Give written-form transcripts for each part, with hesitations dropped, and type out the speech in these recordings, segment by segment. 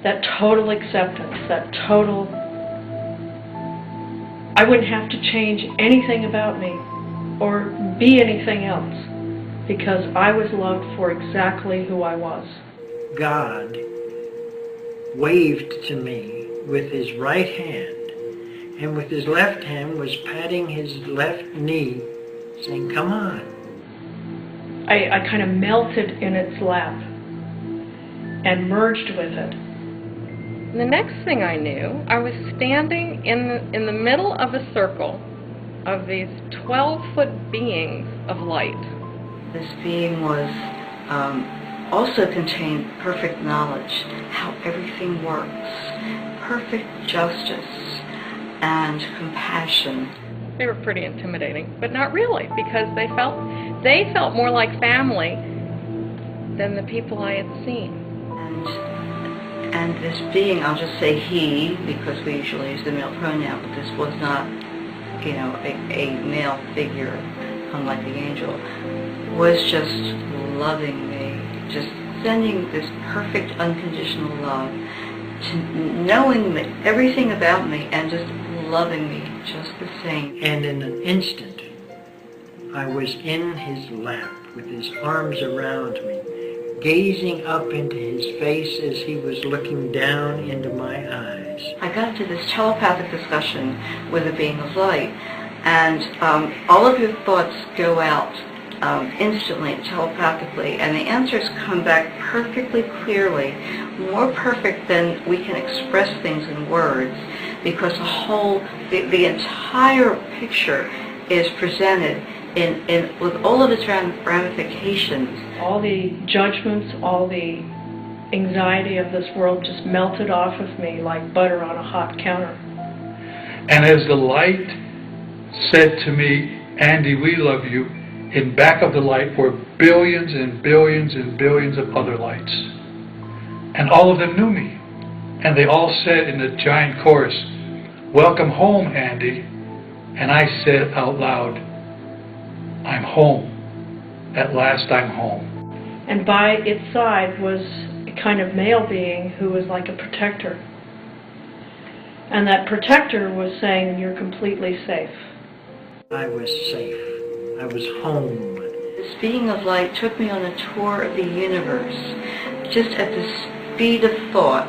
that total acceptance, that total, I wouldn't have to change anything about me or be anything else because I was loved for exactly who I was. God waved to me with his right hand, and with his left hand was patting his left knee, saying, "Come on." I kind of melted in its lap and merged with it. The next thing I knew, I was standing in the middle of a circle of these 12-foot beings of light. This being was also contained perfect knowledge, how everything works, perfect justice and compassion. They were pretty intimidating, but not really, because they felt more like family than the people I had seen. And this being, I'll just say he, because we usually use the male pronoun, but this was not, you know, a male figure, unlike the angel, was just loving me, just sending this perfect unconditional love, to knowing everything about me and just loving me just the same. And in an instant, I was in his lap with his arms around me, gazing up into his face as he was looking down into my eyes. I got into this telepathic discussion with a being of light, and all of your thoughts go out instantly, telepathically, and the answers come back perfectly clearly, more perfect than we can express things in words, because the entire picture is presented with all of its ramifications. All the judgments, all the anxiety of this world just melted off of me like butter on a hot counter. And as the light said to me, "Andy, we love you," in back of the light were billions and billions and billions of other lights. And all of them knew me. And they all said in a giant chorus, "Welcome home, Andy." And I said out loud, "I'm home. At last I'm home." And by its side was a kind of male being who was like a protector. And that protector was saying, "You're completely safe." I was safe. I was home. This being of light took me on a tour of the universe, just at the speed of thought.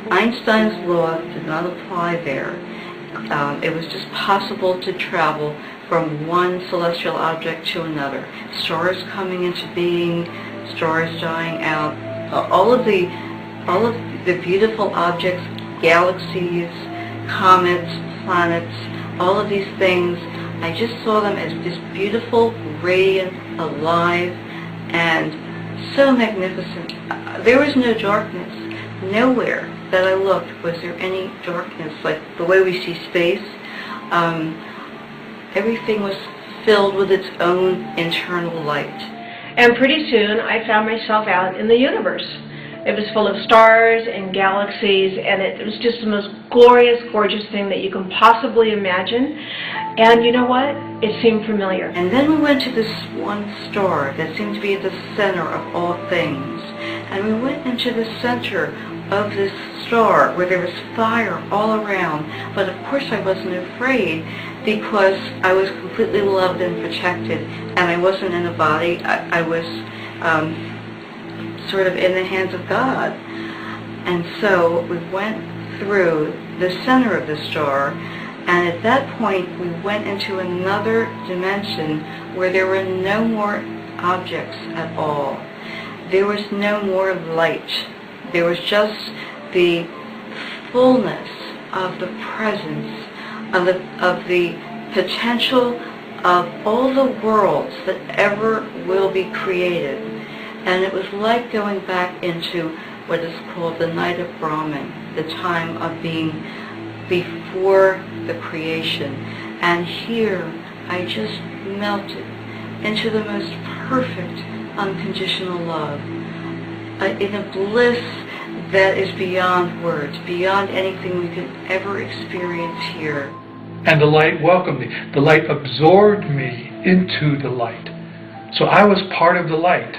Einstein's law did not apply there. It was just possible to travel from one celestial object to another. Stars coming into being, stars dying out, all of the beautiful objects, galaxies, comets, planets, all of these things, I just saw them as just beautiful, radiant, alive, and so magnificent. There was no darkness. Nowhere that I looked was there any darkness, like the way we see space. Everything was filled with its own internal light. And pretty soon I found myself out in the universe. It was full of stars and galaxies, and it was just the most glorious, gorgeous thing that you can possibly imagine. And you know what? It seemed familiar. And then we went to this one star that seemed to be at the center of all things. And we went into the center of this star where there was fire all around. But of course I wasn't afraid because I was completely loved and protected. And I wasn't in a body. I was sort of in the hands of God. And so we went through the center of the star, and at that point we went into another dimension where there were no more objects at all. There was no more light. There was just the fullness of the presence, of the potential of all the worlds that ever will be created. And it was like going back into what is called the night of Brahman, the time of being before the creation. And here I just melted into the most perfect unconditional love, in a bliss that is beyond words, beyond anything we could ever experience here. And the light welcomed me. The light absorbed me into the light. So I was part of the light.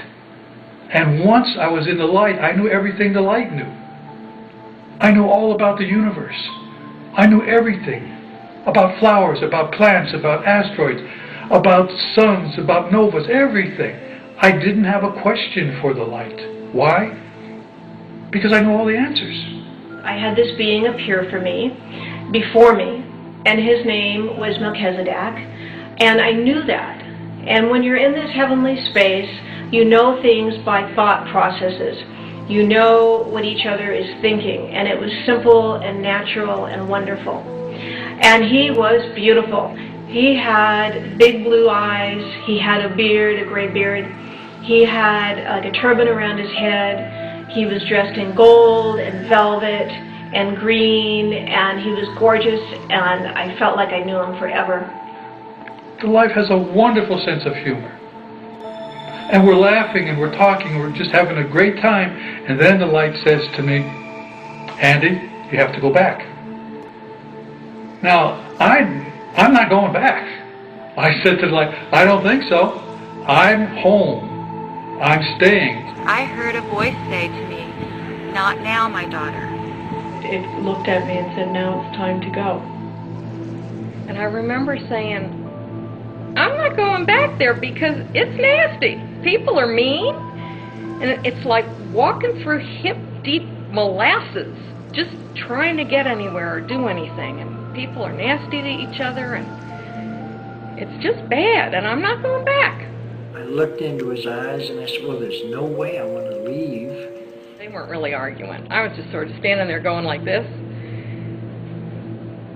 And once I was in the light, I knew everything the light knew. I knew all about the universe. I knew everything about flowers, about plants, about asteroids, about suns, about novas, everything. I didn't have a question for the light. Why? Because I know all the answers. I had this being appear for me, before me, and his name was Melchizedek, and I knew that. And when you're in this heavenly space, you know things by thought processes. You know what each other is thinking, and it was simple and natural and wonderful. And he was beautiful. He had big blue eyes, he had a beard, a gray beard, he had like a turban around his head, he was dressed in gold and velvet and green, and he was gorgeous, and I felt like I knew him forever. The life has a wonderful sense of humor. And we're laughing and we're talking, we're just having a great time, and then the light says to me, Andy, you have to go back. Now, I'm not going back. I said to the light, I don't think so. I'm home. I'm staying. I heard a voice say to me, "Not now, my daughter." It looked at me and said, now it's time to go. And I remember saying, I'm not going back there because it's nasty. People are mean. And it's like walking through hip-deep molasses, just trying to get anywhere or do anything. And people are nasty to each other, and it's just bad, and I'm not going back. I looked into his eyes and I said, well, there's no way I want to leave. They weren't really arguing. I was just sort of standing there going like this.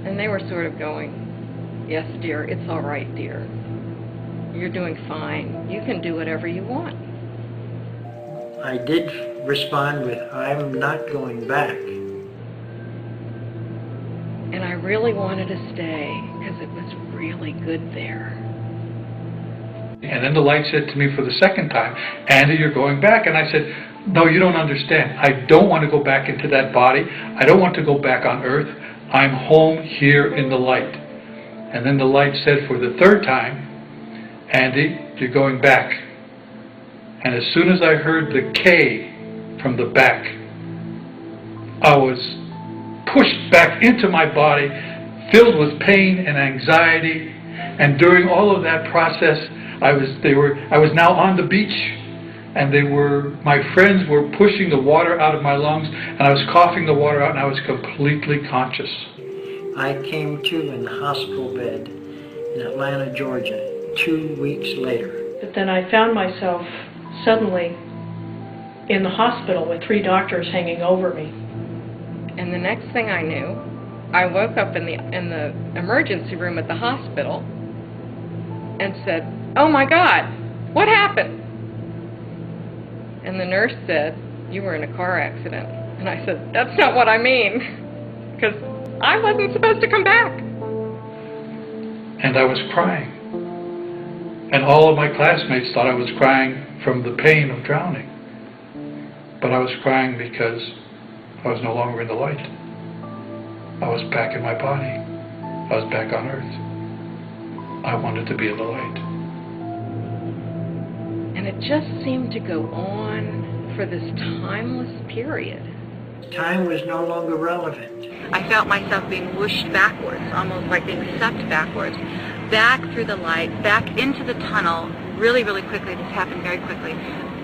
And they were sort of going, yes, dear, it's all right, dear. You're doing fine. You can do whatever you want. I did respond with, I'm not going back. And I really wanted to stay because it was really good there. And then the light said to me for the second time, Andy, you're going back. And I said, no, you don't understand. I don't want to go back into that body. I don't want to go back on earth. I'm home here in the light. And then the light said for the third time, Andy, you're going back. And as soon as I heard the K from the back, I was pushed back into my body, filled with pain and anxiety. And during all of that process, I was now on the beach, and my friends were pushing the water out of my lungs, and I was coughing the water out, and I was completely conscious. I came to in the hospital bed in Atlanta, Georgia, 2 weeks later. But then I found myself suddenly in the hospital with 3 doctors hanging over me. And the next thing I knew, I woke up in the emergency room at the hospital and said, oh my God, what happened? And the nurse said, you were in a car accident. And I said, that's not what I mean, because I wasn't supposed to come back. And I was crying. And all of my classmates thought I was crying from the pain of drowning. But I was crying because I was no longer in the light. I was back in my body. I was back on earth. I wanted to be in the light. And it just seemed to go on for this timeless period. Time was no longer relevant. I felt myself being whooshed backwards, almost like being sucked backwards, back through the light, back into the tunnel, really, really quickly. This happened very quickly.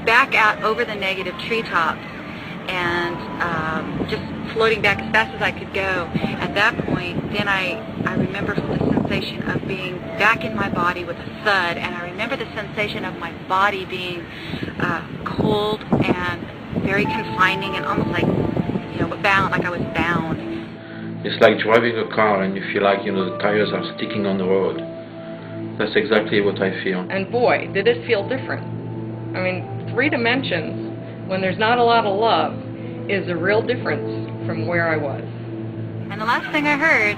Back out over the negative treetops, and just floating back as fast as I could go. At that point, then I remember the sensation of being back in my body with a thud, and I remember the sensation of my body being cold and very confining, and almost like, bound, like I was bound. It's like driving a car and you feel like, the tires are sticking on the road. That's exactly what I feel. And boy, did it feel different. I mean, 3 dimensions, when there's not a lot of love, is a real difference from where I was. And the last thing I heard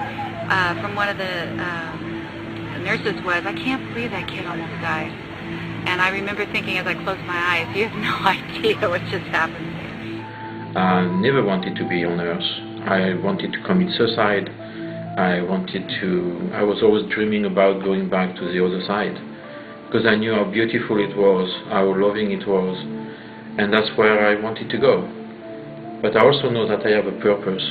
from one of the nurses was, I can't believe that kid almost died. And I remember thinking as I closed my eyes, you have no idea what just happened. I never wanted to be on Earth. I wanted to commit suicide. I was always dreaming about going back to the other side, because I knew how beautiful it was, how loving it was, and that's where I wanted to go. But I also know that I have a purpose,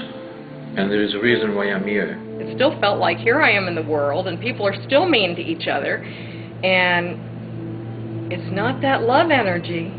and there is a reason why I'm here. It still felt like here I am in the world, and people are still mean to each other, and it's not that love energy.